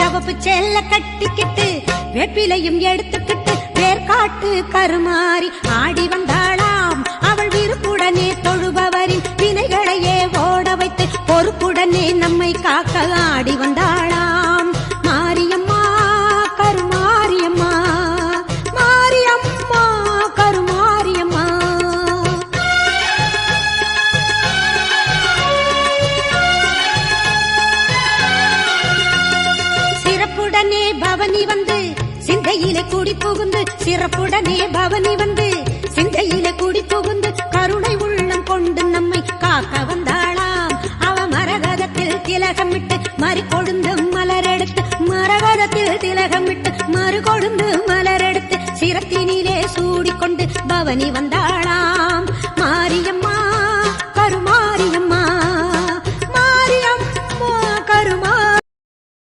சவப்பு செல்ல கட்டிக்கிட்டு வேப்பிலையும் எடுத்துக்கிட்டு வேர்காட்டு கருமாறி ஆடி வந்தாளாம். அவள் விருப்புடனே தொழுபவரின் வினைகளையே ஓட வைத்து பொறுப்புடனே நம்மை காக்க ஆடி வந்தாளாம். மாரியம்மா கருமாரியம்மா, மாரியம்மா கருமாரியம்மா. சிறப்புடனே பவனி வந்து சிந்தையிலே குடி புகுந்து, சிறப்புடனே பவனி வந்து சிந்தையிலே குடி புகுந்து கருணை உள்ளம் கொண்டு நம்மை காக்க வந்தாளாம். அவ மரகதத்தில் திலகமிட்டு மறு கொழுந்து மலரெடுத்து, மரகதத்தில் திலகமிட்டு மறு கொழுந்து மலரெடுத்து சிரத்தினிலே சூடிக்கொண்டு பவனி வந்தாளாம்.